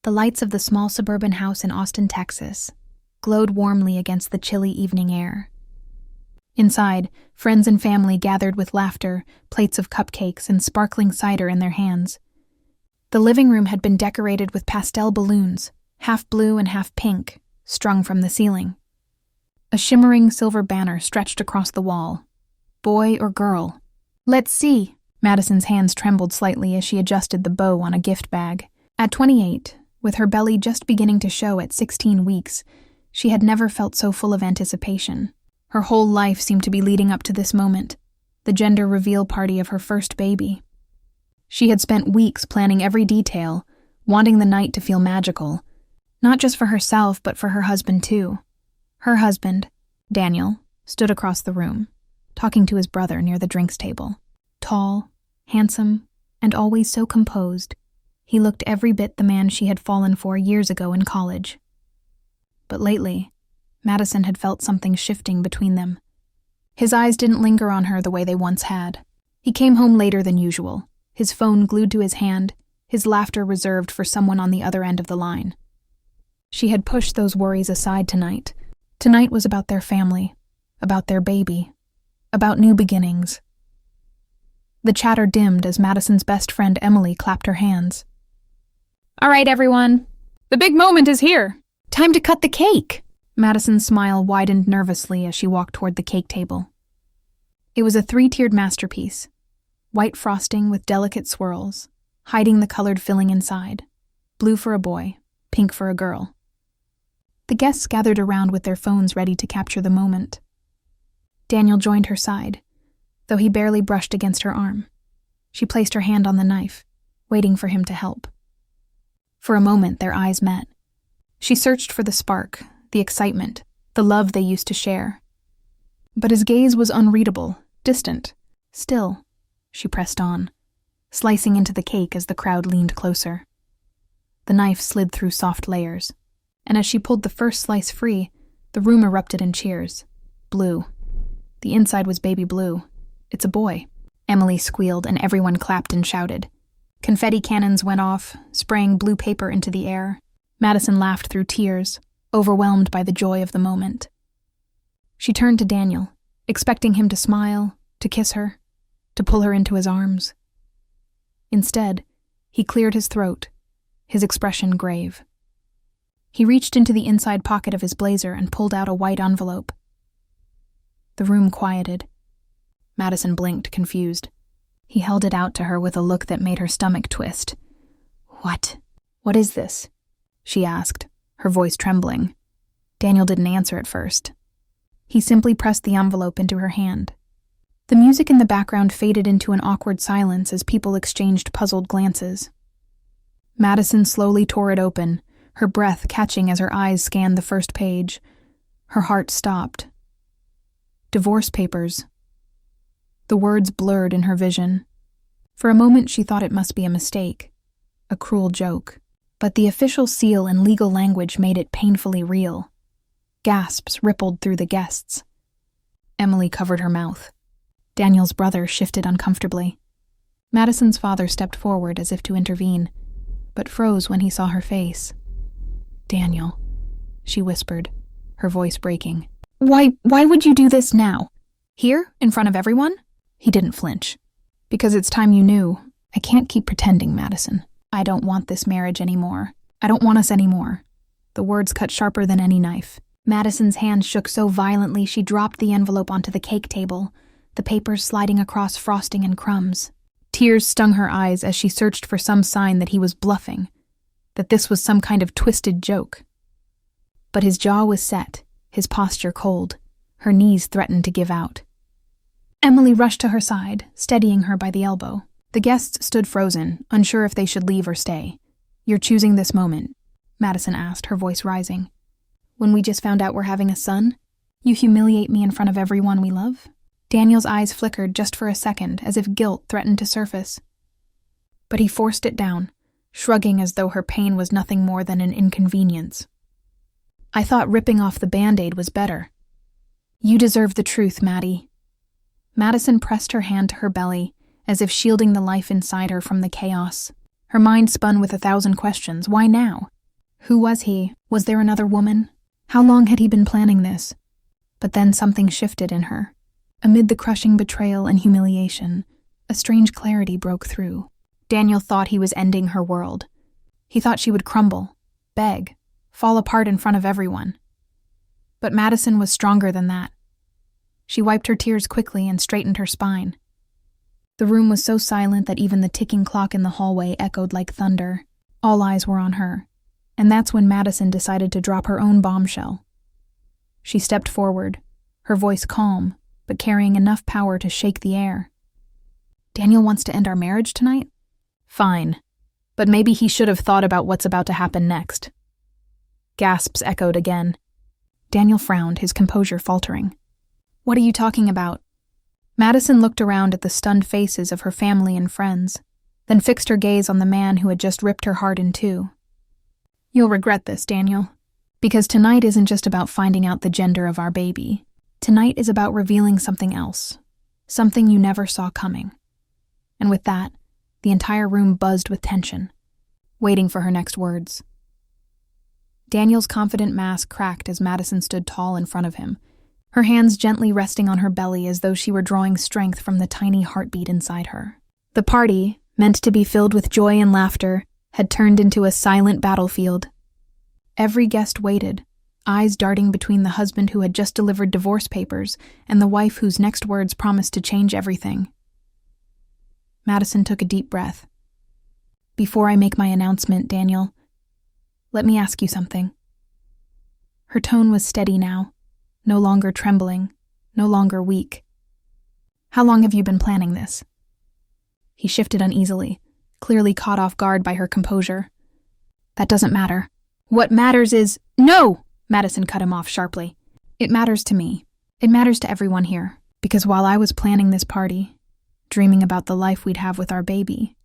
The lights of the small suburban house in Austin, Texas, glowed warmly against the chilly evening air. Inside, friends and family gathered with laughter, plates of cupcakes, and sparkling cider in their hands. The living room had been decorated with pastel balloons, half blue and half pink, strung from the ceiling. A shimmering silver banner stretched across the wall. Boy or girl? Let's see. Madison's hands trembled slightly as she adjusted the bow on a gift bag. At 28, with her belly just beginning to show at 16 weeks, she had never felt so full of anticipation. Her whole life seemed to be leading up to this moment, the gender reveal party of her first baby. She had spent weeks planning every detail, wanting the night to feel magical, not just for herself but for her husband too. Her husband, Daniel, stood across the room, talking to his brother near the drinks table. Tall, handsome, and always so composed, he looked every bit the man she had fallen for years ago in college. But lately, Madison had felt something shifting between them. His eyes didn't linger on her the way they once had. He came home later than usual, his phone glued to his hand, his laughter reserved for someone on the other end of the line. She had pushed those worries aside tonight. Tonight was about their family, about their baby, about new beginnings. The chatter dimmed as Madison's best friend Emily clapped her hands. "All right, everyone. The big moment is here. Time to cut the cake." Madison's smile widened nervously as she walked toward the cake table. It was a 3-tiered masterpiece, white frosting with delicate swirls, hiding the colored filling inside, blue for a boy, pink for a girl. The guests gathered around with their phones ready to capture the moment. Daniel joined her side, though he barely brushed against her arm. She placed her hand on the knife, waiting for him to help. For a moment, their eyes met. She searched for the spark, the excitement, the love they used to share. But his gaze was unreadable, distant, still. She pressed on, slicing into the cake as the crowd leaned closer. The knife slid through soft layers, and as she pulled the first slice free, the room erupted in cheers. Blue. The inside was baby blue. "It's a boy," Emily squealed, and everyone clapped and shouted. Confetti cannons went off, spraying blue paper into the air. Madison laughed through tears, overwhelmed by the joy of the moment. She turned to Daniel, expecting him to smile, to kiss her, to pull her into his arms. Instead, he cleared his throat, his expression grave. He reached into the inside pocket of his blazer and pulled out a white envelope. The room quieted. Madison blinked, confused. He held it out to her with a look that made her stomach twist. What is this?" she asked, her voice trembling. Daniel didn't answer at first. He simply pressed the envelope into her hand. The music in the background faded into an awkward silence as people exchanged puzzled glances. Madison slowly tore it open, her breath catching as her eyes scanned the first page. Her heart stopped. Divorce papers. The words blurred in her vision. For a moment she thought it must be a mistake, a cruel joke. But the official seal and legal language made it painfully real. Gasps rippled through the guests. Emily covered her mouth. Daniel's brother shifted uncomfortably. Madison's father stepped forward as if to intervene, but froze when he saw her face. "Daniel," she whispered, her voice breaking. Why would you do this now? Here, in front of everyone?" He didn't flinch. "Because it's time you knew. I can't keep pretending, Madison. I don't want this marriage anymore. I don't want us anymore." The words cut sharper than any knife. Madison's hand shook so violently she dropped the envelope onto the cake table, the papers sliding across frosting and crumbs. Tears stung her eyes as she searched for some sign that he was bluffing, that this was some kind of twisted joke. But his jaw was set, his posture cold. Her knees threatened to give out. Emily rushed to her side, steadying her by the elbow. The guests stood frozen, unsure if they should leave or stay. "You're choosing this moment?" Madison asked, her voice rising. "When we just found out we're having a son? You humiliate me in front of everyone we love?" Daniel's eyes flickered just for a second, as if guilt threatened to surface. But he forced it down, shrugging as though her pain was nothing more than an inconvenience. "I thought ripping off the Band-Aid was better." "You deserve the truth, Maddie." Madison pressed her hand to her belly, as if shielding the life inside her from the chaos. Her mind spun with 1,000 questions. Why now? Who was he? Was there another woman? How long had he been planning this? But then something shifted in her. Amid the crushing betrayal and humiliation, a strange clarity broke through. Daniel thought he was ending her world. He thought she would crumble, beg, fall apart in front of everyone. But Madison was stronger than that. She wiped her tears quickly and straightened her spine. The room was so silent that even the ticking clock in the hallway echoed like thunder. All eyes were on her, and that's when Madison decided to drop her own bombshell. She stepped forward, her voice calm, but carrying enough power to shake the air. Daniel wants to end our marriage tonight? Fine, but maybe he should have thought about what's about to happen next. Gasps echoed again. Daniel frowned, his composure faltering. What are you talking about? Madison looked around at the stunned faces of her family and friends, then fixed her gaze on the man who had just ripped her heart in two. You'll regret this, Daniel, because tonight isn't just about finding out the gender of our baby. Tonight is about revealing something else, something you never saw coming. And with that, the entire room buzzed with tension, waiting for her next words. Daniel's confident mask cracked as Madison stood tall in front of him, her hands gently resting on her belly as though she were drawing strength from the tiny heartbeat inside her. The party, meant to be filled with joy and laughter, had turned into a silent battlefield. Every guest waited, eyes darting between the husband who had just delivered divorce papers and the wife whose next words promised to change everything. Madison took a deep breath. Before I make my announcement, Daniel, let me ask you something. Her tone was steady now, no longer trembling, no longer weak. How long have you been planning this? He shifted uneasily, clearly caught off guard by her composure. That doesn't matter. What matters is— No! Madison cut him off sharply. It matters to me. It matters to everyone here. Because while I was planning this party, dreaming about the life we'd have with our baby,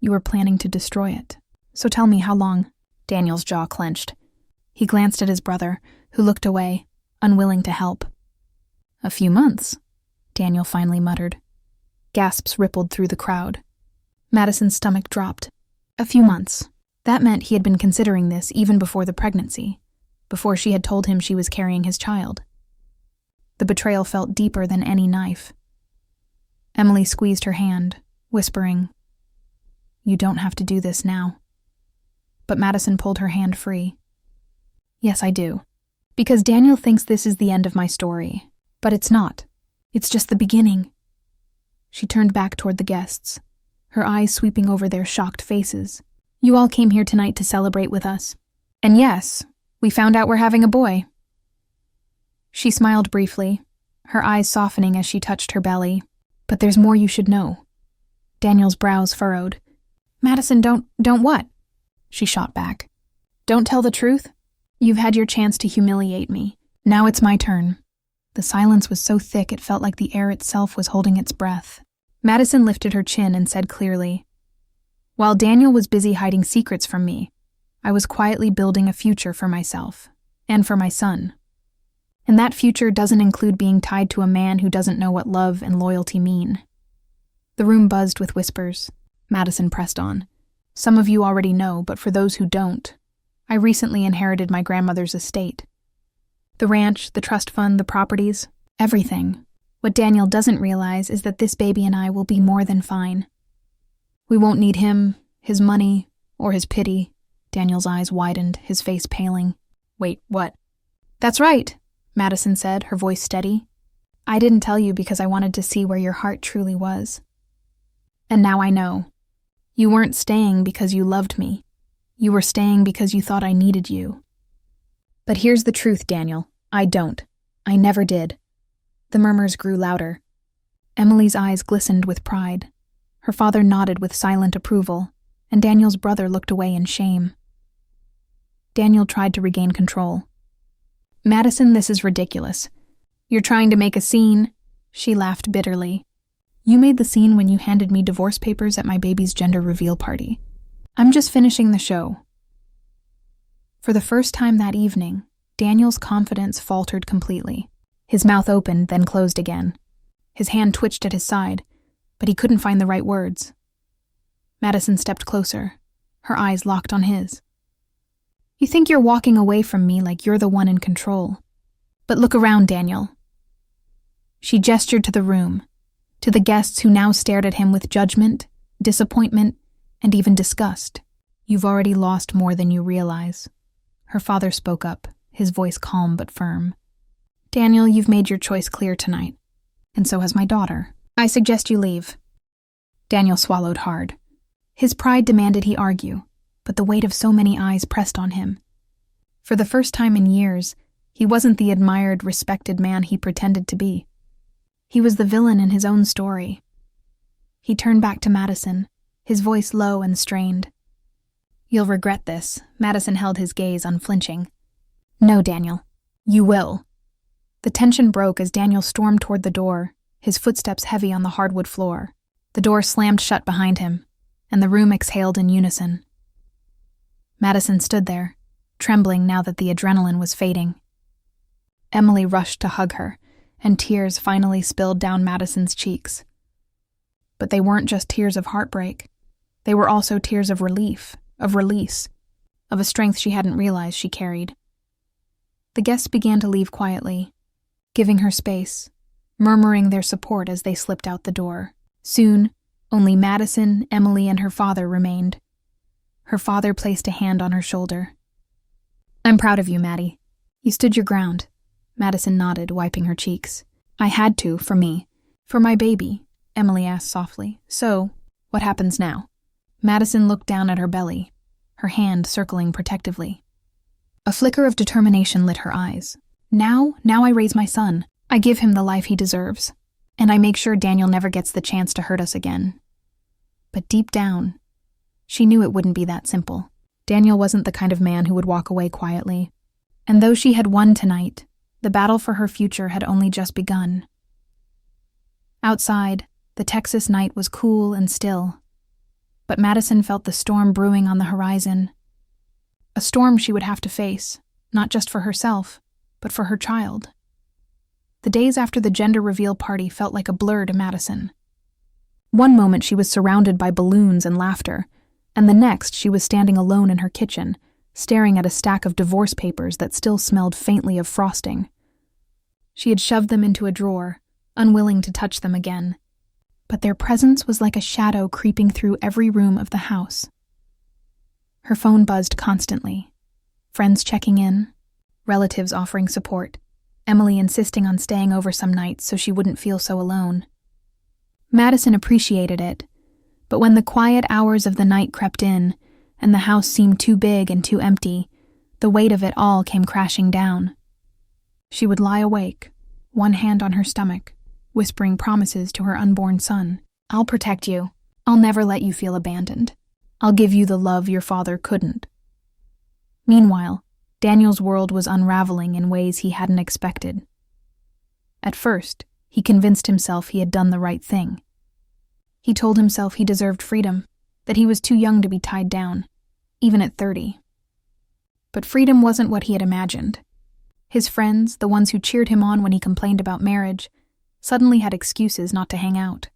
you were planning to destroy it. So tell me how long. Daniel's jaw clenched. He glanced at his brother, who looked away, unwilling to help. A few months, Daniel finally muttered. Gasps rippled through the crowd. Madison's stomach dropped. A few months. That meant he had been considering this even before the pregnancy, before she had told him she was carrying his child. The betrayal felt deeper than any knife. Emily squeezed her hand, whispering, You don't have to do this now. But Madison pulled her hand free. Yes, I do. Because Daniel thinks this is the end of my story. But it's not. It's just the beginning. She turned back toward the guests, her eyes sweeping over their shocked faces. You all came here tonight to celebrate with us. And yes, we found out we're having a boy. She smiled briefly, her eyes softening as she touched her belly. But there's more you should know. Daniel's brows furrowed. Madison, don't what? She shot back. Don't tell the truth? You've had your chance to humiliate me. Now it's my turn. The silence was so thick it felt like the air itself was holding its breath. Madison lifted her chin and said clearly, While Daniel was busy hiding secrets from me, I was quietly building a future for myself, and for my son. And that future doesn't include being tied to a man who doesn't know what love and loyalty mean. The room buzzed with whispers. Madison pressed on. Some of you already know, but for those who don't, I recently inherited my grandmother's estate. The ranch, the trust fund, the properties, everything. What Daniel doesn't realize is that this baby and I will be more than fine. We won't need him, his money, or his pity. Daniel's eyes widened, his face paling. Wait, what? That's right, Madison said, her voice steady. I didn't tell you because I wanted to see where your heart truly was. And now I know. You weren't staying because you loved me. You were staying because you thought I needed you. But here's the truth, Daniel. I don't. I never did. The murmurs grew louder. Emily's eyes glistened with pride. Her father nodded with silent approval, and Daniel's brother looked away in shame. Daniel tried to regain control. Madison, this is ridiculous. You're trying to make a scene. She laughed bitterly. You made the scene when you handed me divorce papers at my baby's gender reveal party. I'm just finishing the show. For the first time that evening, Daniel's confidence faltered completely. His mouth opened, then closed again. His hand twitched at his side, but he couldn't find the right words. Madison stepped closer, her eyes locked on his. You think you're walking away from me like you're the one in control. But look around, Daniel." She gestured to the room, to the guests who now stared at him with judgment, disappointment, and even disgust. "You've already lost more than you realize." Her father spoke up, his voice calm but firm. "Daniel, you've made your choice clear tonight, and so has my daughter. I suggest you leave." Daniel swallowed hard. His pride demanded he argue, but the weight of so many eyes pressed on him. For the first time in years, he wasn't the admired, respected man he pretended to be. He was the villain in his own story. He turned back to Madison, his voice low and strained. "You'll regret this." Madison held his gaze unflinching. "No, Daniel. You will." The tension broke as Daniel stormed toward the door, his footsteps heavy on the hardwood floor. The door slammed shut behind him, and the room exhaled in unison. Madison stood there, trembling now that the adrenaline was fading. Emily rushed to hug her, and tears finally spilled down Madison's cheeks. But they weren't just tears of heartbreak. They were also tears of relief, of release, of a strength she hadn't realized she carried. The guests began to leave quietly, giving her space, murmuring their support as they slipped out the door. Soon, only Madison, Emily, and her father remained. Her father placed a hand on her shoulder. "I'm proud of you, Maddie. You stood your ground." Madison nodded, wiping her cheeks. "I had to, for me. For my baby," Emily asked softly. "So, what happens now?" Madison looked down at her belly, her hand circling protectively. A flicker of determination lit her eyes. Now I raise my son. I give him the life he deserves. And I make sure Daniel never gets the chance to hurt us again." But deep down, she knew it wouldn't be that simple. Daniel wasn't the kind of man who would walk away quietly. And though she had won tonight, the battle for her future had only just begun. Outside, the Texas night was cool and still. But Madison felt the storm brewing on the horizon. A storm she would have to face, not just for herself, but for her child. The days after the gender reveal party felt like a blur to Madison. One moment she was surrounded by balloons and laughter, and the next she was standing alone in her kitchen, staring at a stack of divorce papers that still smelled faintly of frosting. She had shoved them into a drawer, unwilling to touch them again. But their presence was like a shadow creeping through every room of the house. Her phone buzzed constantly. Friends checking in, relatives offering support, Emily insisting on staying over some nights so she wouldn't feel so alone. Madison appreciated it, but when the quiet hours of the night crept in, and the house seemed too big and too empty, the weight of it all came crashing down. She would lie awake, one hand on her stomach, whispering promises to her unborn son. "I'll protect you. I'll never let you feel abandoned. I'll give you the love your father couldn't." Meanwhile, Daniel's world was unraveling in ways he hadn't expected. At first, he convinced himself he had done the right thing. He told himself he deserved freedom, that he was too young to be tied down, even at 30. But freedom wasn't what he had imagined. His friends, the ones who cheered him on when he complained about marriage, suddenly had excuses not to hang out.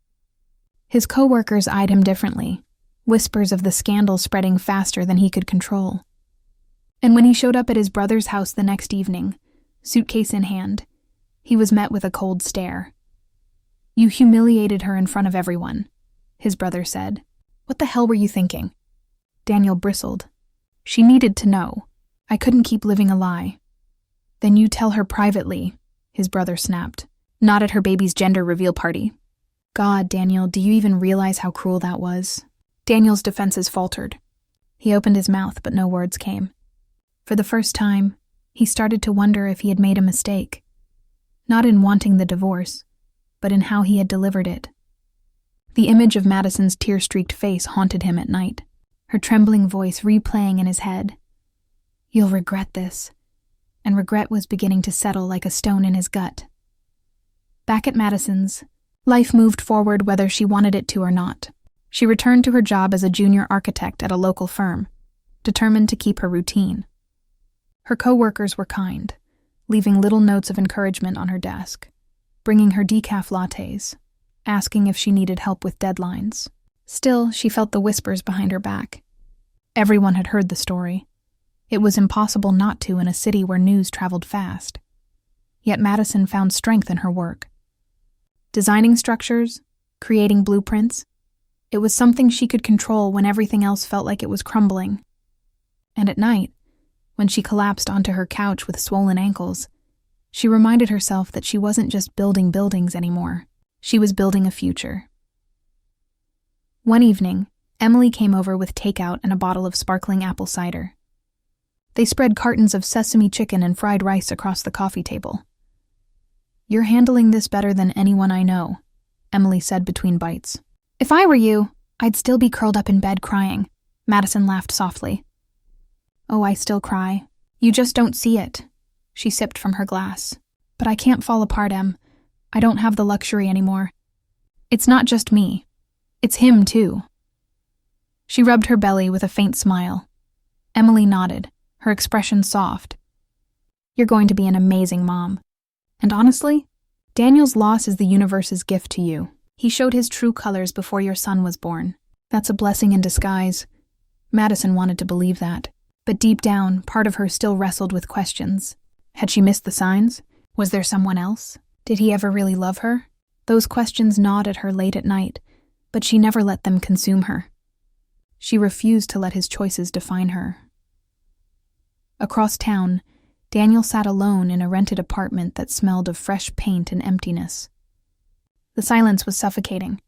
His coworkers eyed him differently, whispers of the scandal spreading faster than he could control. And when he showed up at his brother's house the next evening, suitcase in hand, he was met with a cold stare. "You humiliated her in front of everyone," his brother said. "What the hell were you thinking?" Daniel bristled. "She needed to know. I couldn't keep living a lie." "Then you tell her privately," his brother snapped. "Not at her baby's gender reveal party." "God, Daniel, do you even realize how cruel that was?" Daniel's defenses faltered. He opened his mouth, but no words came. For the first time, he started to wonder if he had made a mistake. Not in wanting the divorce, but in how he had delivered it. The image of Madison's tear-streaked face haunted him at night, her trembling voice replaying in his head. "You'll regret this." And regret was beginning to settle like a stone in his gut. Back at Madison's, life moved forward whether she wanted it to or not. She returned to her job as a junior architect at a local firm, determined to keep her routine. Her co-workers were kind, leaving little notes of encouragement on her desk, bringing her decaf lattes, asking if she needed help with deadlines. Still, she felt the whispers behind her back. Everyone had heard the story. It was impossible not to in a city where news traveled fast. Yet Madison found strength in her work. Designing structures, creating blueprints, it was something she could control when everything else felt like it was crumbling. And at night, when she collapsed onto her couch with swollen ankles, she reminded herself that she wasn't just building buildings anymore. She was building a future. One evening, Emily came over with takeout and a bottle of sparkling apple cider. They spread cartons of sesame chicken and fried rice across the coffee table. "You're handling this better than anyone I know," Emily said between bites. "If I were you, I'd still be curled up in bed crying," Madison laughed softly. "Oh, I still cry. You just don't see it." She sipped from her glass. "But I can't fall apart, Em. I don't have the luxury anymore. It's not just me. It's him, too." She rubbed her belly with a faint smile. Emily nodded, her expression soft. "You're going to be an amazing mom. And honestly, Daniel's loss is the universe's gift to you. He showed his true colors before your son was born. That's a blessing in disguise." Madison wanted to believe that. But deep down, part of her still wrestled with questions. Had she missed the signs? Was there someone else? Did he ever really love her? Those questions gnawed at her late at night, but she never let them consume her. She refused to let his choices define her. Across town, Daniel sat alone in a rented apartment that smelled of fresh paint and emptiness. The silence was suffocating.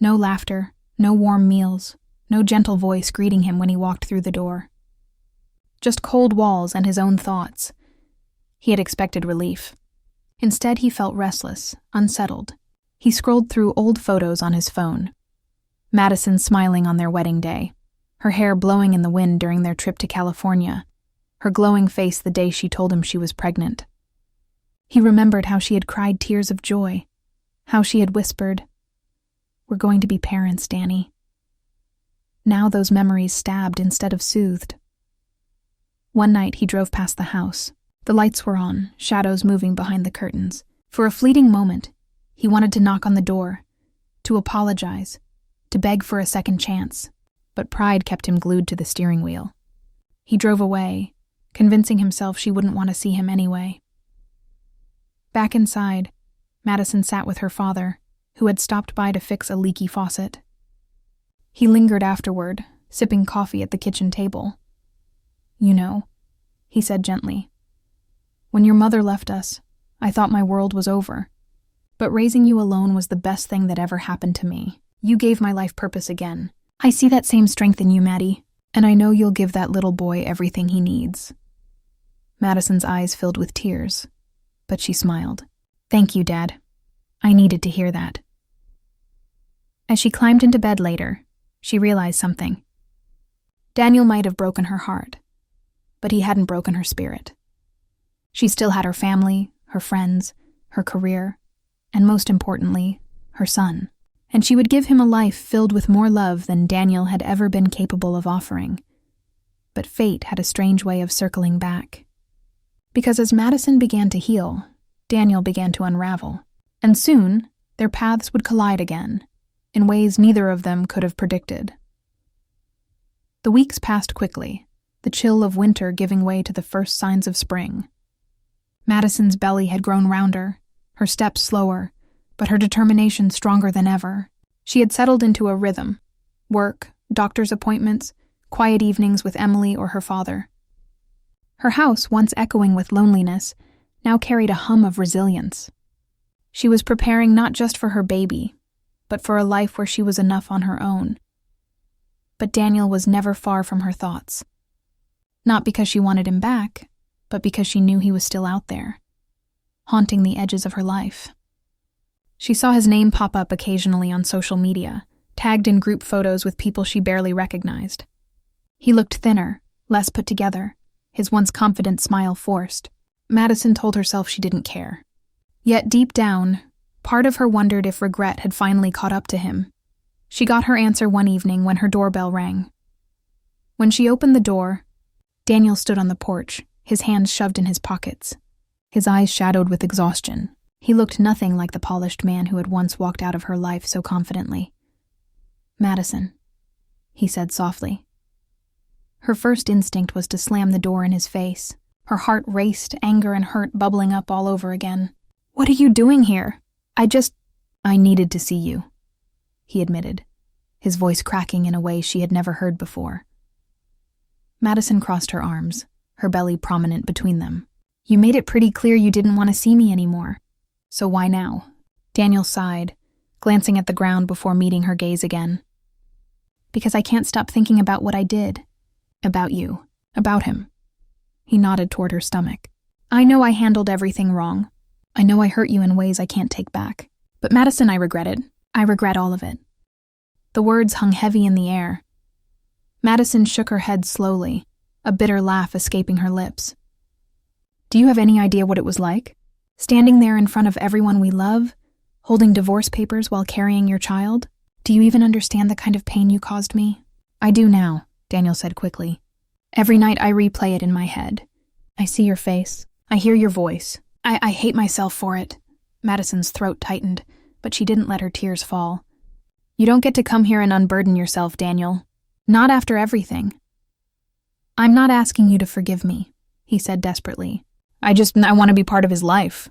No laughter, no warm meals, no gentle voice greeting him when he walked through the door. Just cold walls and his own thoughts. He had expected relief. Instead, he felt restless, unsettled. He scrolled through old photos on his phone. Madison smiling on their wedding day, her hair blowing in the wind during their trip to California, her glowing face the day she told him she was pregnant. He remembered how she had cried tears of joy, how she had whispered, "We're going to be parents, Danny." Now those memories stabbed instead of soothed. One night he drove past the house. The lights were on, shadows moving behind the curtains. For a fleeting moment, he wanted to knock on the door, to apologize, to beg for a second chance, but pride kept him glued to the steering wheel. He drove away, convincing himself she wouldn't want to see him anyway. Back inside, Madison sat with her father, who had stopped by to fix a leaky faucet. He lingered afterward, sipping coffee at the kitchen table. "You know," he said gently, "when your mother left us, I thought my world was over. But raising you alone was the best thing that ever happened to me. You gave my life purpose again. I see that same strength in you, Maddie, and I know you'll give that little boy everything he needs." Madison's eyes filled with tears, but she smiled. "Thank you, Dad. I needed to hear that." As she climbed into bed later, she realized something. Daniel might have broken her heart, but he hadn't broken her spirit. She still had her family, her friends, her career, and most importantly, her son. And she would give him a life filled with more love than Daniel had ever been capable of offering. But fate had a strange way of circling back. Because as Madison began to heal, Daniel began to unravel. And soon, their paths would collide again, in ways neither of them could have predicted. The weeks passed quickly, the chill of winter giving way to the first signs of spring. Madison's belly had grown rounder, her steps slower, but her determination stronger than ever. She had settled into a rhythm: work, doctor's appointments, quiet evenings with Emily or her father. Her house, once echoing with loneliness, now carried a hum of resilience. She was preparing not just for her baby, but for a life where she was enough on her own. But Daniel was never far from her thoughts. Not because she wanted him back, but because she knew he was still out there, haunting the edges of her life. She saw his name pop up occasionally on social media, tagged in group photos with people she barely recognized. He looked thinner, less put together, his once confident smile forced. Madison told herself she didn't care. Yet deep down, part of her wondered if regret had finally caught up to him. She got her answer one evening when her doorbell rang. When she opened the door, Daniel stood on the porch, his hands shoved in his pockets, his eyes shadowed with exhaustion. He looked nothing like the polished man who had once walked out of her life so confidently. "Madison," he said softly. Her first instinct was to slam the door in his face. Her heart raced, anger and hurt bubbling up all over again. "What are you doing here? I needed to see you," he admitted, his voice cracking in a way she had never heard before. Madison crossed her arms, her belly prominent between them. "You made it pretty clear you didn't want to see me anymore. So why now?" Daniel sighed, glancing at the ground before meeting her gaze again. "Because I can't stop thinking about what I did. About you. About him." He nodded toward her stomach. "I know I handled everything wrong. I know I hurt you in ways I can't take back. But Madison, I regret it. I regret all of it." The words hung heavy in the air. Madison shook her head slowly, a bitter laugh escaping her lips. "Do you have any idea what it was like? Standing there in front of everyone we love, holding divorce papers while carrying your child? Do you even understand the kind of pain you caused me?" "I do now," Daniel said quickly. "Every night I replay it in my head. I see your face. I hear your voice. I hate myself for it." Madison's throat tightened, but she didn't let her tears fall. "You don't get to come here and unburden yourself, Daniel. Not after everything." "I'm not asking you to forgive me," he said desperately. I want to be part of his life.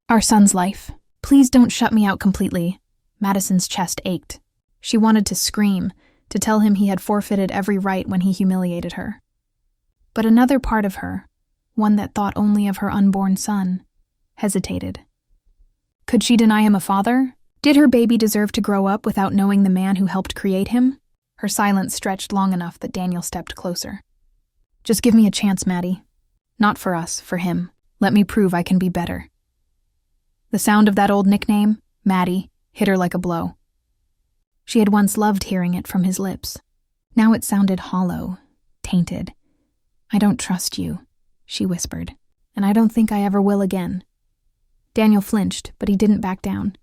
Our son's life. Please don't shut me out completely." Madison's chest ached. She wanted to scream, to tell him he had forfeited every right when he humiliated her. But another part of her, one that thought only of her unborn son, hesitated. Could she deny him a father? Did her baby deserve to grow up without knowing the man who helped create him? Her silence stretched long enough that Daniel stepped closer. "Just give me a chance, Maddie. Not for us, for him. Let me prove I can be better." The sound of that old nickname, Maddie, hit her like a blow. She had once loved hearing it from his lips. Now it sounded hollow, tainted. "I don't trust you," she whispered, "and I don't think I ever will again." Daniel flinched, but he didn't back down.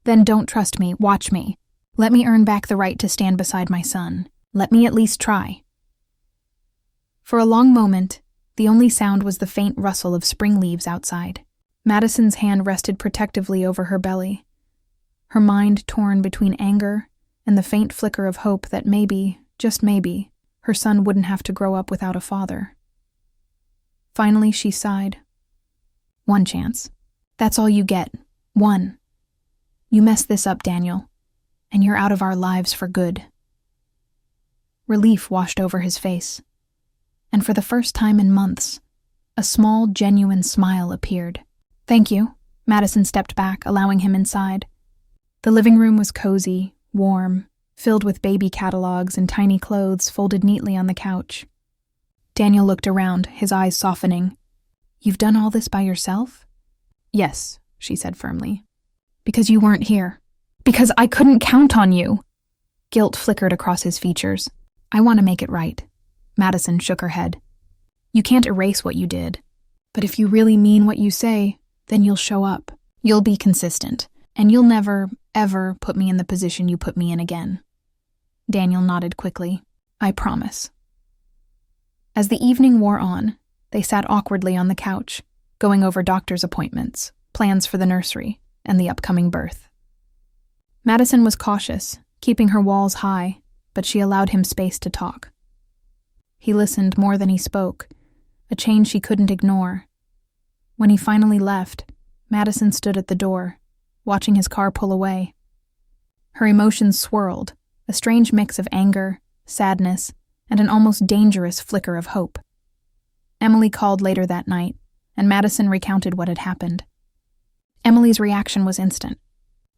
"Then don't trust me, watch me. Let me earn back the right to stand beside my son. Let me at least try." For a long moment, the only sound was the faint rustle of spring leaves outside. Madison's hand rested protectively over her belly, her mind torn between anger and the faint flicker of hope that maybe, just maybe, her son wouldn't have to grow up without a father. Finally, she sighed. "One chance. That's all you get. One. You messed this up, Daniel, and you're out of our lives for good." Relief washed over his face, and for the first time in months, a small, genuine smile appeared. "Thank you." Madison stepped back, allowing him inside. The living room was cozy, warm, filled with baby catalogs and tiny clothes folded neatly on the couch. Daniel looked around, his eyes softening. "You've done all this by yourself?" "Yes," she said firmly. "Because you weren't here. Because I couldn't count on you." Guilt flickered across his features. "I want to make it right." Madison shook her head. "You can't erase what you did. But if you really mean what you say, then you'll show up. You'll be consistent. And you'll never, ever put me in the position you put me in again." Daniel nodded quickly. "I promise." As the evening wore on, they sat awkwardly on the couch, going over doctor's appointments, plans for the nursery, and the upcoming birth. Madison was cautious, keeping her walls high, but she allowed him space to talk. He listened more than he spoke, a change she couldn't ignore. When he finally left, Madison stood at the door, watching his car pull away. Her emotions swirled, a strange mix of anger, sadness, and an almost dangerous flicker of hope. Emily called later that night, and Madison recounted what had happened. Emily's reaction was instant.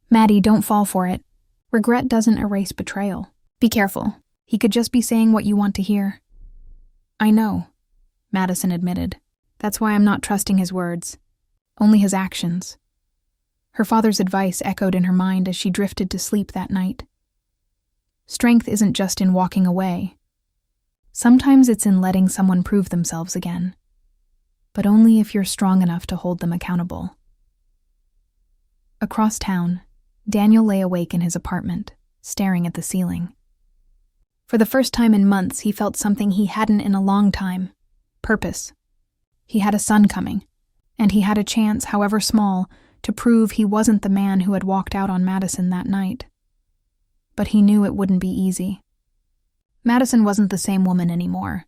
"Maddie, don't fall for it. Regret doesn't erase betrayal. Be careful. He could just be saying what you want to hear." "I know," Madison admitted. "That's why I'm not trusting his words. Only his actions." Her father's advice echoed in her mind as she drifted to sleep that night. Strength isn't just in walking away. Sometimes it's in letting someone prove themselves again. But only if you're strong enough to hold them accountable. Across town, Daniel lay awake in his apartment, staring at the ceiling. For the first time in months, he felt something he hadn't in a long time. Purpose. He had a son coming, and he had a chance, however small, to prove he wasn't the man who had walked out on Madison that night. But he knew it wouldn't be easy. Madison wasn't the same woman anymore,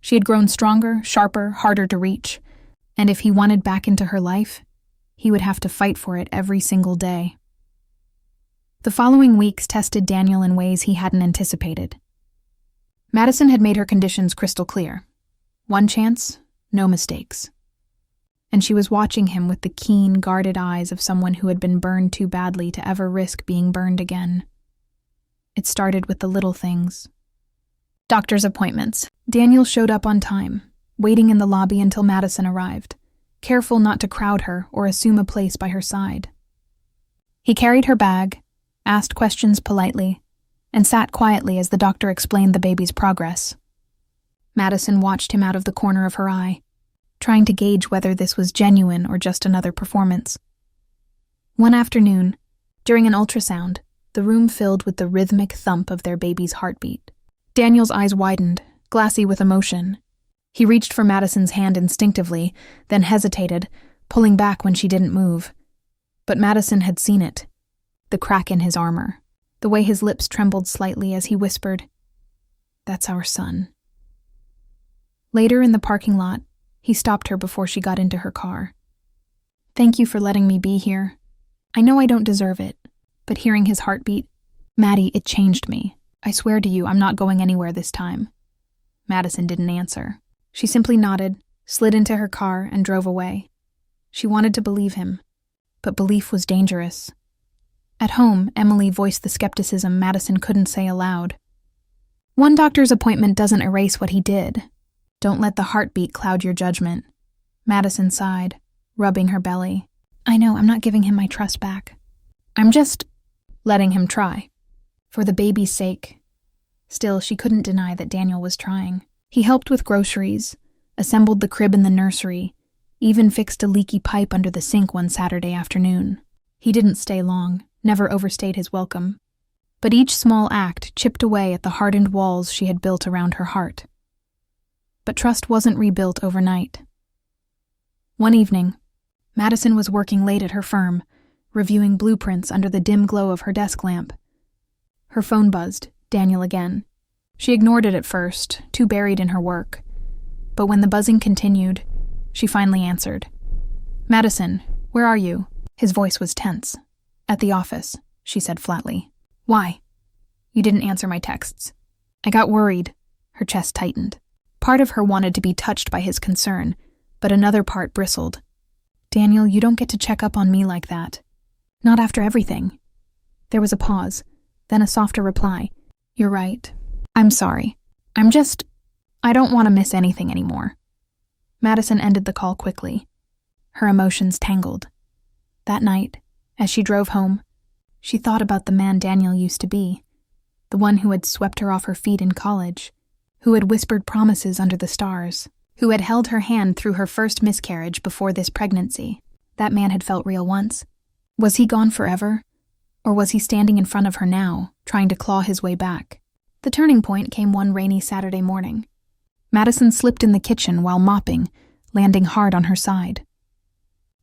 She had grown stronger, sharper, harder to reach, and if he wanted back into her life, he would have to fight for it every single day. The following weeks tested Daniel in ways he hadn't anticipated. Madison had made her conditions crystal clear. One chance, no mistakes. And she was watching him with the keen, guarded eyes of someone who had been burned too badly to ever risk being burned again. It started with the little things. Doctor's appointments. Daniel showed up on time, waiting in the lobby until Madison arrived, careful not to crowd her or assume a place by her side. He carried her bag, asked questions politely, and sat quietly as the doctor explained the baby's progress. Madison watched him out of the corner of her eye, trying to gauge whether this was genuine or just another performance. One afternoon, during an ultrasound, the room filled with the rhythmic thump of their baby's heartbeat. Daniel's eyes widened, glassy with emotion. He reached for Madison's hand instinctively, then hesitated, pulling back when she didn't move. But Madison had seen it. The crack in his armor, the way his lips trembled slightly as he whispered, "That's our son." Later in the parking lot, he stopped her before she got into her car. "Thank you for letting me be here. I know I don't deserve it, but hearing his heartbeat, Maddie, it changed me. I swear to you, I'm not going anywhere this time." Madison didn't answer. She simply nodded, slid into her car, and drove away. She wanted to believe him, but belief was dangerous. At home, Emily voiced the skepticism Madison couldn't say aloud. One doctor's appointment doesn't erase what he did. Don't let the heartbeat cloud your judgment. Madison sighed, rubbing her belly. I know, I'm not giving him my trust back. I'm just letting him try. For the baby's sake. Still, she couldn't deny that Daniel was trying. He helped with groceries, assembled the crib in the nursery, even fixed a leaky pipe under the sink one Saturday afternoon. He didn't stay long, never overstayed his welcome. But each small act chipped away at the hardened walls she had built around her heart. But trust wasn't rebuilt overnight. One evening, Madison was working late at her firm, reviewing blueprints under the dim glow of her desk lamp. Her phone buzzed, Daniel again. She ignored it at first, too buried in her work. But when the buzzing continued, she finally answered. "Madison, where are you?" His voice was tense. "At the office," she said flatly. "Why?" "You didn't answer my texts." "I got worried." Her chest tightened. Part of her wanted to be touched by his concern, but another part bristled. "Daniel, you don't get to check up on me like that. Not after everything." There was a pause, then a softer reply. "You're right. I'm sorry. I don't want to miss anything anymore." Madison ended the call quickly. Her emotions tangled. That night, as she drove home, she thought about the man Daniel used to be, the one who had swept her off her feet in college, who had whispered promises under the stars, who had held her hand through her first miscarriage before this pregnancy. That man had felt real once. Was he gone forever? Or was he standing in front of her now, trying to claw his way back? The turning point came one rainy Saturday morning. Madison slipped in the kitchen while mopping, landing hard on her side.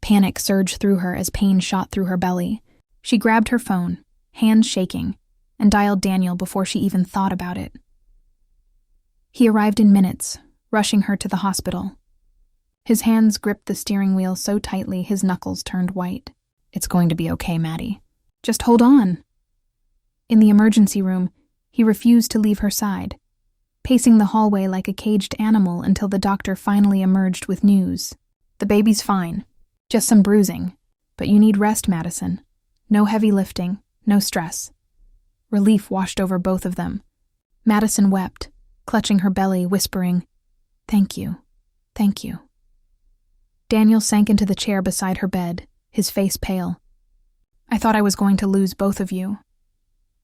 Panic surged through her as pain shot through her belly. She grabbed her phone, hands shaking, and dialed Daniel before she even thought about it. He arrived in minutes, rushing her to the hospital. His hands gripped the steering wheel so tightly his knuckles turned white. "It's going to be okay, Maddie. Just hold on." In the emergency room, he refused to leave her side, pacing the hallway like a caged animal until the doctor finally emerged with news. "The baby's fine. Just some bruising. But you need rest, Madison. No heavy lifting, no stress." Relief washed over both of them. Madison wept, clutching her belly, whispering, "Thank you. Thank you." Daniel sank into the chair beside her bed, his face pale. "I thought I was going to lose both of you."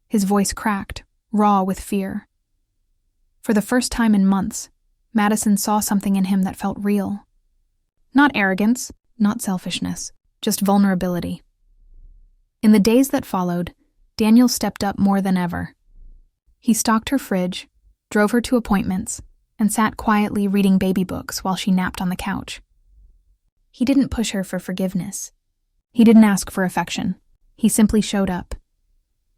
His voice cracked, raw with fear. For the first time in months, Madison saw something in him that felt real. Not arrogance, not selfishness, just vulnerability. In the days that followed, Daniel stepped up more than ever. He stocked her fridge, drove her to appointments, and sat quietly reading baby books while she napped on the couch. He didn't push her for forgiveness. He didn't ask for affection. He simply showed up.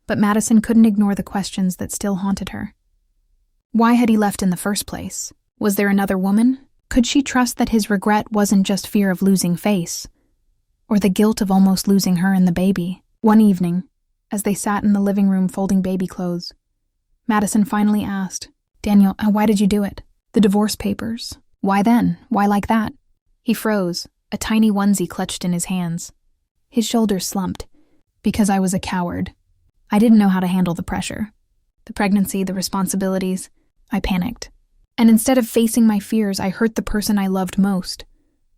But Madison couldn't ignore the questions that still haunted her. Why had he left in the first place? Was there another woman? Could she trust that his regret wasn't just fear of losing face, or the guilt of almost losing her and the baby? One evening, as they sat in the living room folding baby clothes, Madison finally asked, "Daniel, why did you do it?" "The divorce papers." "Why then? Why like that?" He froze, a tiny onesie clutched in his hands. His shoulders slumped. "Because I was a coward. I didn't know how to handle the pressure. The pregnancy, the responsibilities. I panicked. And instead of facing my fears, I hurt the person I loved most."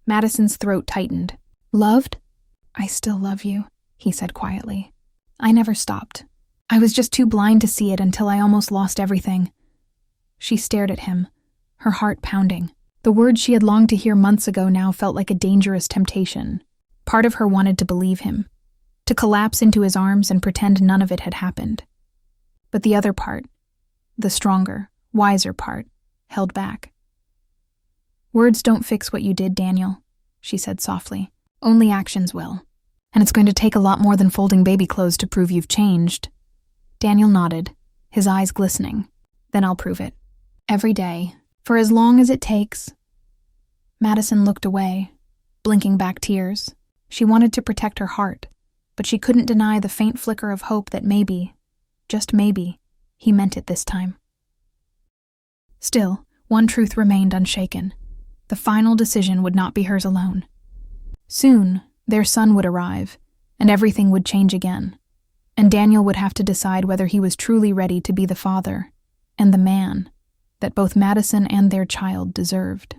Madison's throat tightened. "Loved? I still love you," he said quietly. "I never stopped. I was just too blind to see it until I almost lost everything." She stared at him, her heart pounding. The words she had longed to hear months ago now felt like a dangerous temptation. Part of her wanted to believe him, to collapse into his arms and pretend none of it had happened. But the other part, the stronger, wiser part, held back. "Words don't fix what you did, Daniel," she said softly. "Only actions will. And it's going to take a lot more than folding baby clothes to prove you've changed." Daniel nodded, his eyes glistening. "Then I'll prove it. Every day, for as long as it takes." Madison looked away, blinking back tears. She wanted to protect her heart, but she couldn't deny the faint flicker of hope that maybe, just maybe, he meant it this time. Still, one truth remained unshaken. The final decision would not be hers alone. Soon, their son would arrive, and everything would change again. And Daniel would have to decide whether he was truly ready to be the father and the man that both Madison and their child deserved.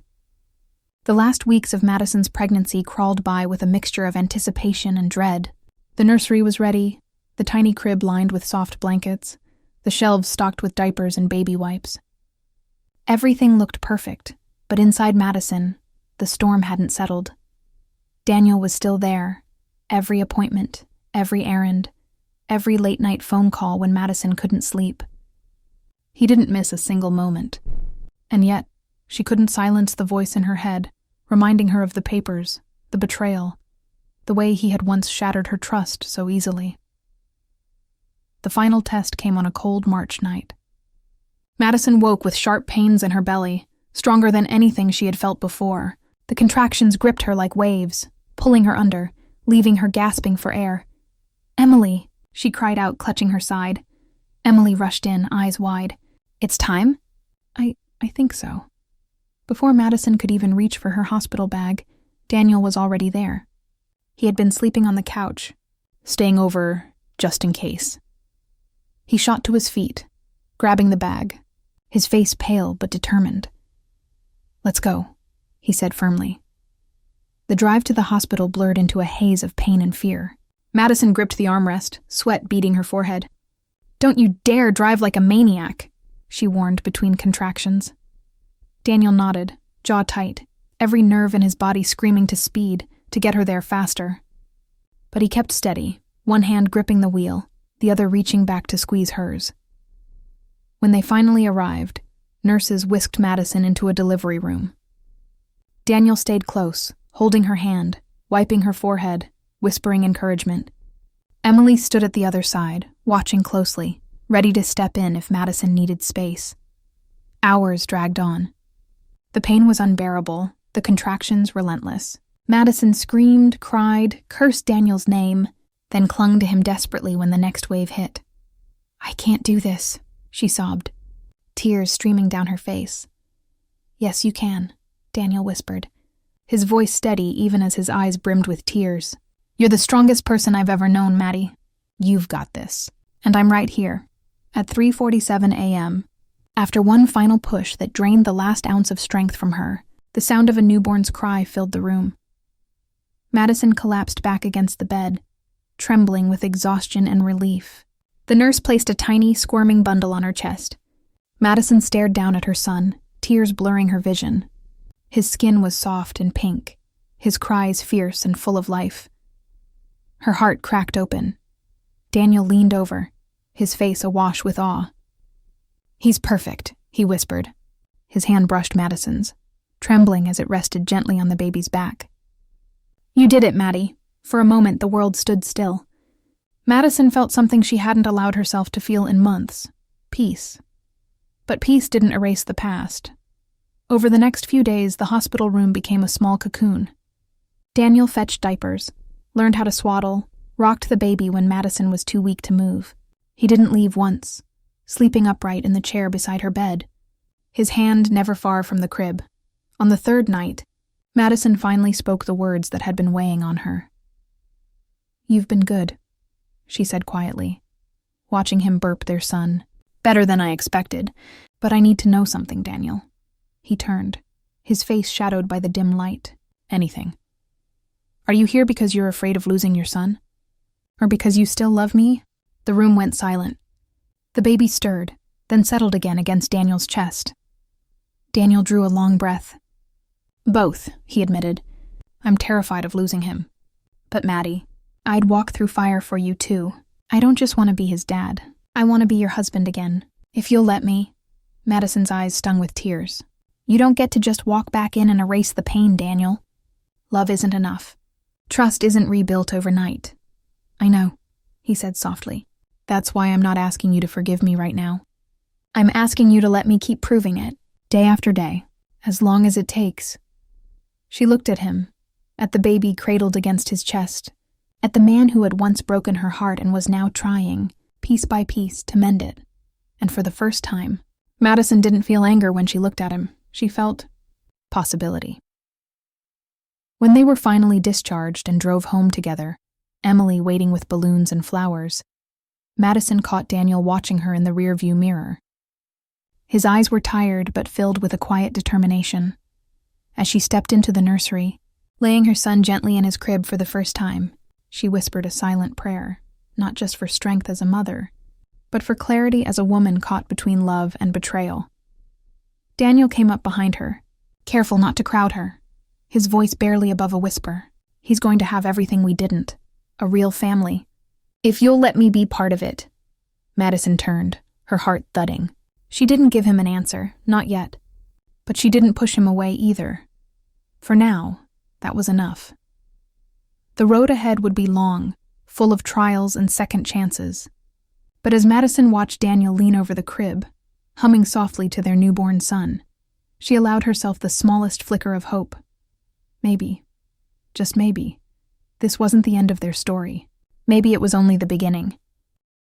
The last weeks of Madison's pregnancy crawled by with a mixture of anticipation and dread. The nursery was ready, the tiny crib lined with soft blankets, the shelves stocked with diapers and baby wipes. Everything looked perfect, but inside Madison, the storm hadn't settled. Daniel was still there, every appointment, every errand, every late-night phone call when Madison couldn't sleep. He didn't miss a single moment. And yet, she couldn't silence the voice in her head, reminding her of the papers, the betrayal, the way he had once shattered her trust so easily. The final test came on a cold March night. Madison woke with sharp pains in her belly, stronger than anything she had felt before. The contractions gripped her like waves, pulling her under, leaving her gasping for air. "Emily," she cried out, clutching her side. Emily rushed in, eyes wide. "It's time?" I think so." Before Madison could even reach for her hospital bag, Daniel was already there. He had been sleeping on the couch, staying over just in case. He shot to his feet, grabbing the bag, his face pale but determined. "Let's go," he said firmly. The drive to the hospital blurred into a haze of pain and fear. Madison gripped the armrest, sweat beading her forehead. "Don't you dare drive like a maniac," she warned between contractions. Daniel nodded, jaw tight, every nerve in his body screaming to speed, to get her there faster. But he kept steady, one hand gripping the wheel, the other reaching back to squeeze hers. When they finally arrived, nurses whisked Madison into a delivery room. Daniel stayed close, holding her hand, wiping her forehead, whispering encouragement. Emily stood at the other side, watching closely, ready to step in if Madison needed space. Hours dragged on. The pain was unbearable, the contractions relentless. Madison screamed, cried, cursed Daniel's name, then clung to him desperately when the next wave hit. "I can't do this," she sobbed, tears streaming down her face. "Yes, you can," Daniel whispered, his voice steady even as his eyes brimmed with tears. "You're the strongest person I've ever known, Maddie. You've got this. And I'm right here." At 3:47 a.m., after one final push that drained the last ounce of strength from her, the sound of a newborn's cry filled the room. Madison collapsed back against the bed, trembling with exhaustion and relief. The nurse placed a tiny, squirming bundle on her chest. Madison stared down at her son, tears blurring her vision. His skin was soft and pink, his cries fierce and full of life. Her heart cracked open. Daniel leaned over, his face awash with awe. "He's perfect," he whispered. His hand brushed Madison's, trembling as it rested gently on the baby's back. "You did it, Maddie." For a moment, the world stood still. Madison felt something she hadn't allowed herself to feel in months. Peace. But peace didn't erase the past. Over the next few days, the hospital room became a small cocoon. Daniel fetched diapers, learned how to swaddle, rocked the baby when Madison was too weak to move. He didn't leave once, sleeping upright in the chair beside her bed, his hand never far from the crib. On the third night, Madison finally spoke the words that had been weighing on her. "You've been good," she said quietly, watching him burp their son. "Better than I expected, but I need to know something, Daniel." He turned, his face shadowed by the dim light. "Anything. Are you here because you're afraid of losing your son? Or because you still love me?" The room went silent. The baby stirred, then settled again against Daniel's chest. Daniel drew a long breath. "Both," he admitted. "I'm terrified of losing him. But Maddie, I'd walk through fire for you too. I don't just want to be his dad. I want to be your husband again. If you'll let me." Madison's eyes stung with tears. "You don't get to just walk back in and erase the pain, Daniel. Love isn't enough. Trust isn't rebuilt overnight." "I know," he said softly. "That's why I'm not asking you to forgive me right now. I'm asking you to let me keep proving it, day after day, as long as it takes." She looked at him, at the baby cradled against his chest, at the man who had once broken her heart and was now trying, piece by piece, to mend it. And for the first time, Madison didn't feel anger when she looked at him. She felt possibility. When they were finally discharged and drove home together, Emily waiting with balloons and flowers, Madison caught Daniel watching her in the rearview mirror. His eyes were tired but filled with a quiet determination. As she stepped into the nursery, laying her son gently in his crib for the first time, she whispered a silent prayer, not just for strength as a mother, but for clarity as a woman caught between love and betrayal. Daniel came up behind her, careful not to crowd her, his voice barely above a whisper. "He's going to have everything we didn't, a real family. If you'll let me be part of it." Madison turned, her heart thudding. She didn't give him an answer, not yet. But she didn't push him away either. For now, that was enough. The road ahead would be long, full of trials and second chances. But as Madison watched Daniel lean over the crib, humming softly to their newborn son, she allowed herself the smallest flicker of hope. Maybe, just maybe, this wasn't the end of their story. Maybe it was only the beginning.